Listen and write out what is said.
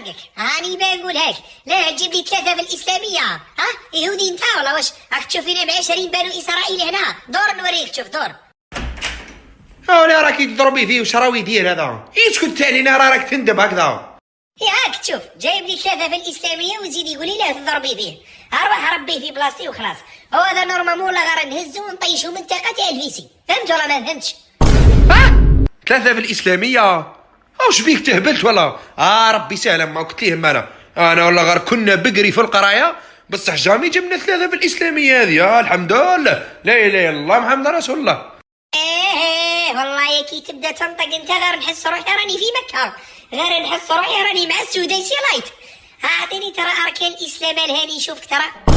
فرقك؟ هاني بقول هيك، لا تجيب لي 3 في الإسلامية. ها يهودي انت ولا وش؟ راك تشوفينا ب20 بنو إسرائيل هنا. دور نوريك، شوف دور. ولا راكي تضربي فيه وش راهو يدير هذا؟ اسكت علينا، راك تندب هكذا. هاك تشوف جايب لي 3 في الإسلامية وزيد يقول لي لا تضربي فيه. اروح ربيه في بلاصتي وخلاص. هو هذا نورمال ولا غير نهزو ونطيشو منطقة الفيسي؟ فهمت ولا ما فهمتش؟ ها 3 في الإسلامية؟ واش بيك تهبلت ولا؟ ربي سهلا، ما قلت ليهم انا ولا غير كنا بقري في القرايه، بصح جامي جبنا 3 في الإسلامية هذه. الحمد لله، لا اله الا الله محمد رسول الله. ايه والله كي تبدا تنطق انت غير نحس روحي راني في مكة، غير نحس روحي راني مع السوديسي لايت. اعطيني ترى اركان الاسلام الهاني، شوفك ترى.